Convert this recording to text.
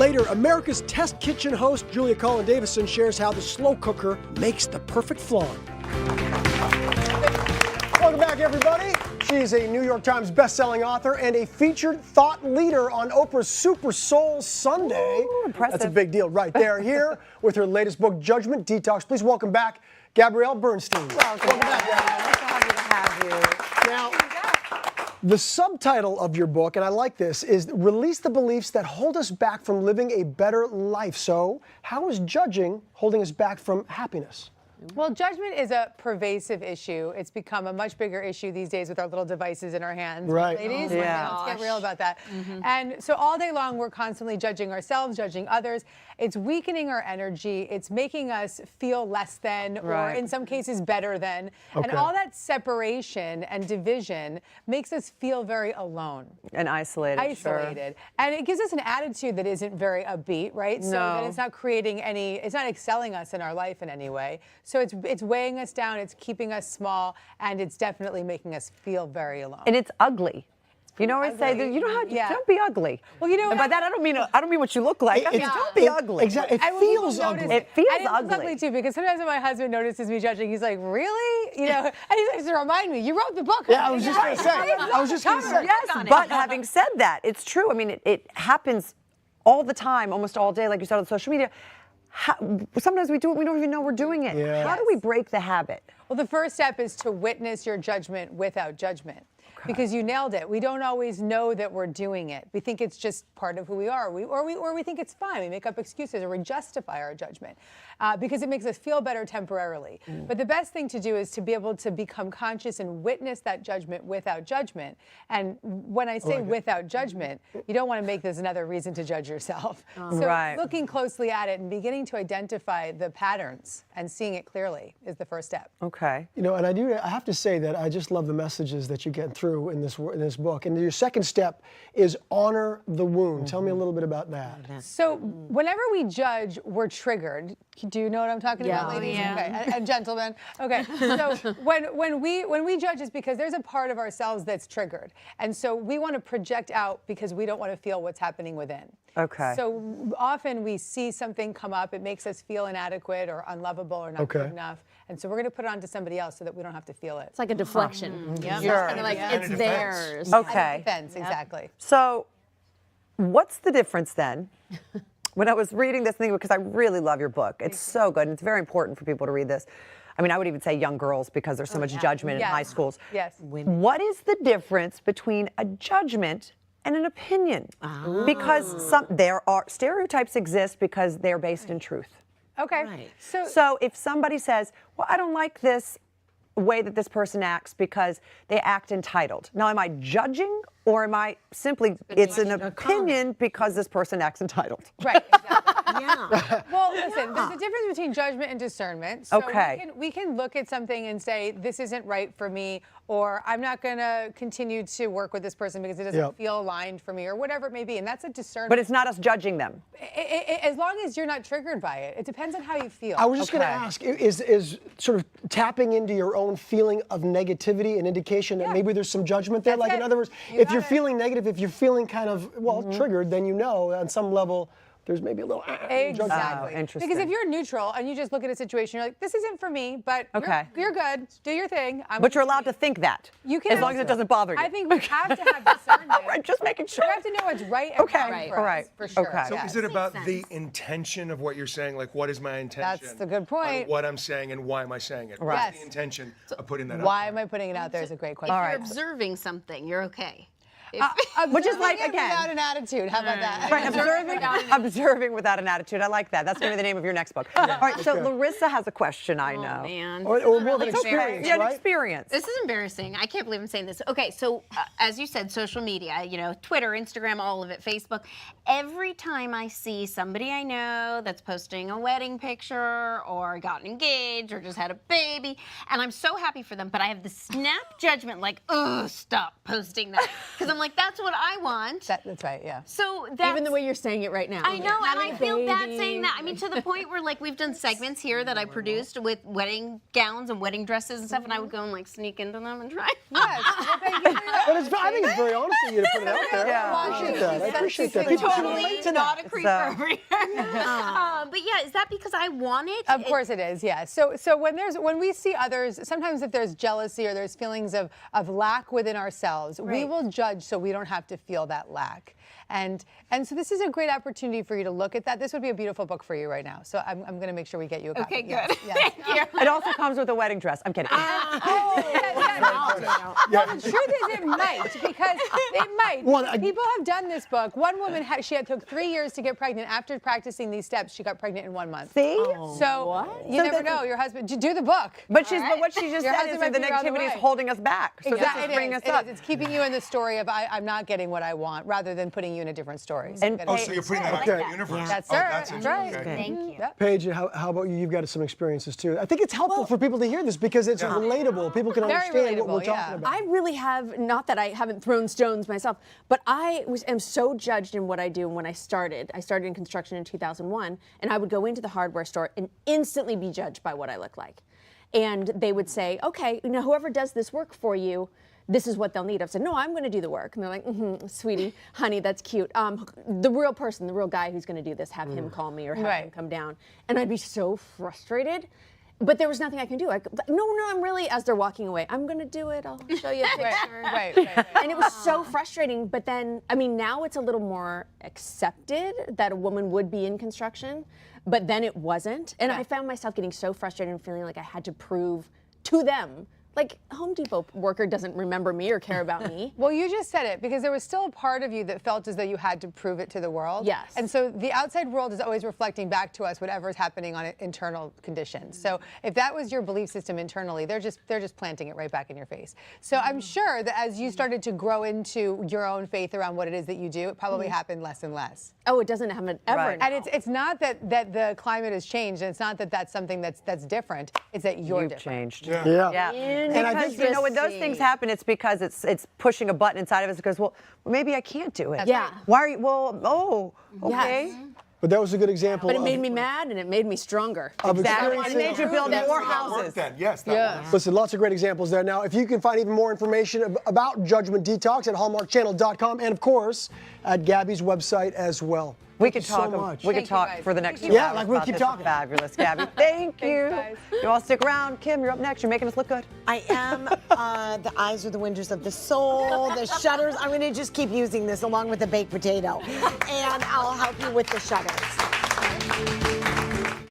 Later, America's Test Kitchen host Julia Collin-Davison shares how the slow cooker makes the perfect flan. Welcome back, everybody. She's a New York Times best-selling author and a featured thought leader on Oprah's Super Soul Sunday. Ooh, impressive. That's a big deal right there. Here with her latest book, Judgement Detox. Please welcome back Gabrielle Bernstein. Welcome back, Gabrielle. Nice to have you. Now, the subtitle of your book, and I like this, is Release the Beliefs That Hold Us Back from Living a Better Life. So, how is judging holding us back from happiness? Well, judgment is a pervasive issue. It's become a much bigger issue these days with our little devices in our hands. Right. Ladies, Yeah. let's get real about that. And so all day long, we're constantly judging ourselves, judging others. It's weakening our energy. It's making us feel less than, or in some cases better than. Okay. And all that separation and division makes us feel very alone. And isolated. Isolated. And it gives us an attitude that isn't very upbeat, right? So that it's not creating any, it's not excelling us in our life in any way. So it's weighing us down, it's keeping us small, and it's definitely making us feel very alone. And it's ugly. You know what I say? You know how? Don't be ugly. Well, you know, and by that I don't mean what you look like. I mean, don't be ugly. Exactly. It And when people feels ugly. notice- It feels and it looks ugly. ugly too, because sometimes when my husband notices me judging, he's like, "Really?" You know, and he likes to remind me, "You wrote the book." Yeah, I was just going to say. I was just going to say. Yes, but having said that, it's true. I mean, it happens all the time, almost all day, like you said on social media. Sometimes we do it, we don't even know we're doing it. Yeah. How do we break the habit? Well, the first step is to witness your judgment without judgment. Because you nailed it. We don't always know that we're doing it. We think it's just part of who we are. Or we think it's fine. We make up excuses or we justify our judgment because it makes us feel better temporarily. But the best thing to do is to be able to become conscious and witness that judgment without judgment. And when I say without judgment, you don't want to make this another reason to judge yourself. So looking closely at it and beginning to identify the patterns and seeing it clearly is the first step. Okay. You know, and I have to say that I just love the messages that you get through in this book. And your second step is honor the wound. Tell me a little bit about that. So whenever we judge, we're triggered. Do you know what I'm talking about, ladies? Okay, and gentlemen. Okay, so when we judge, it's because there's a part of ourselves that's triggered, and so we want to project out because we don't want to feel what's happening within. Okay. So often we see something come up, it makes us feel inadequate or unlovable or not good enough, and so we're going to put it on to somebody else so that we don't have to feel it. It's like a deflection. Yeah. You're kind of like, it's theirs. Okay. Defense, exactly. So, what's the difference then? When I was reading this thing, because I really love your book, it's so good, and it's very important for people to read this. I mean, I would even say young girls because there's so much judgment in high schools. Yes. What is the difference between a judgment and an opinion? Because there are stereotypes exist because they're based in truth. Okay. Right. So if somebody says, well, I don't like this way that this person acts because they act entitled. Now, am I judging or am I simply, it's an opinion because this person acts entitled? Right, exactly. Well, listen, there's a difference between judgment and discernment. So we can look at something and say, this isn't right for me, or I'm not going to continue to work with this person because it doesn't feel aligned for me, or whatever it may be. And that's a discernment. But it's not us judging them. As long as you're not triggered by it. It depends on how you feel. I was just going to ask, is sort of tapping into your own feeling of negativity an indication that maybe there's some judgment there? Like, in other words, if you're feeling negative, if you're feeling kind of, triggered, then you know on some level there's maybe a little Exactly. interesting. Because if you're neutral and you just look at a situation, you're like, this isn't for me, but you're good. Do your thing. But you're allowed to think that. You can, as long as it doesn't bother you. I think we have to have discernment. Right, just making sure. You have to know what's right and wrong for us, for sure. So is it about the intention of what you're saying? Like, what is my intention? That's the good point. What I'm saying and why am I saying it? What's the intention of putting that out? Why am I putting it out there is a great question. If you're observing something, you're okay. Which is like, again, without an attitude. How about that? Right, observing without an attitude. I like that. That's going to be the name of your next book. All right, so Larissa has a question, I know. Oh, man. Or more of an experience, Yeah, an right? experience. This is embarrassing. I can't believe I'm saying this. Okay, so as you said, social media, you know, Twitter, Instagram, all of it, Facebook. Every time I see somebody I know that's posting a wedding picture or gotten engaged or just had a baby, and I'm so happy for them, but I have the snap judgment like, ugh, stop posting that. Because I'm like, that's what I want. That's right, yeah. So that's Even the way you're saying it right now. I know, and Having I a feel bad baby. saying that. I mean, to the point where like we've done segments here that I produced with wedding gowns and wedding dresses and stuff, and I would go and like sneak into them and try. Yes. Well, thank you for your- But I think it's very honest of you to put it out there. Yeah. I appreciate that. I appreciate that. Totally People can Totally relate to not that. a creep So- over here. But yeah, is that because I want it? Of course it is, yeah. So when we see others, sometimes if there's jealousy or there's feelings of lack within ourselves, we Right. will judge so we don't have to feel that lack. And so this is a great opportunity for you to look at that. This would be a beautiful book for you right now. So I'm going to make sure we get you a copy. Okay, good. Yes, yes. Thank you. It also comes with a wedding dress. I'm kidding. Well, the truth is it might, because it might. Well, People have done this book. One woman, took 3 years to get pregnant. After practicing these steps, she got pregnant in 1 month. See? So you So never that- know. Your husband, do the book. But what she just Your said husband is might that the be on the negativity is way. holding us back. So Exactly. this is bringing us It up. is. It's keeping you in the story of I'm not getting what I want, rather than putting you in a different story. So And you gotta- Oh, so you're putting that out Okay. in the universe. That's Oh, right. that's That's interesting. right. Okay. Thank you. Yep. Paige, how about you? You've got some experiences too. I think it's helpful for people to hear this because it's relatable. People can Very understand what we're relatable, talking yeah. about. I really have, not that I haven't thrown stones myself, but am so judged in what I do. When I started in construction in 2001, and I would go into the hardware store and instantly be judged by what I look like. And they would say, okay, whoever does this work for you, this is what they'll need. I've said, no, I'm going to do the work. And they're like, sweetie, honey, that's cute. The real person, the real guy who's going to do this, have him call me or have him come down. And I'd be so frustrated. But there was nothing I can do. No, I'm really, as they're walking away, I'm going to do it. I'll show you a picture. Right. And it was so frustrating. But then, now it's a little more accepted that a woman would be in construction, but then it wasn't. And I found myself getting so frustrated and feeling like I had to prove to them. Like, Home Depot worker doesn't remember me or care about me. Well, you just said it, because there was still a part of you that felt as though you had to prove it to the world. Yes. And so the outside world is always reflecting back to us whatever is happening on internal conditions. So if that was your belief system internally, they're just planting it right back in your face. So I'm sure that as you started to grow into your own faith around what it is that you do, it probably happened less and less. Oh, it doesn't happen ever. Right. now. And it's not that the climate has changed, and it's not that that's something that's different. It's that you're You've different. changed. Yeah. Yeah. And I Because, think when those things happen, it's because it's pushing a button inside of us that goes, well, maybe I can't do it. Yeah. Why are you, okay. Yes. But that was a good example. But it of- made me mad and it made me stronger. of Exactly. It experiencing- made you build That's more what That worked houses. then. Yes, that works. Listen, lots of great examples there. Now, if you can find even more information about Judgment Detox at hallmarkchannel.com and, of course, at Gabby's website as well. We Thank could you talk. so much. We could Thank you, talk guys. for the next 2 Yeah, hours. like we'll about keep this. talking. Fabulous, Gabby. Thank you. guys. You all stick around. Kim, you're up next. You're making us look good. I am. The eyes are the windows of the soul, the shutters. I'm going to just keep using this along with the baked potato. And I'll help you with the shutters.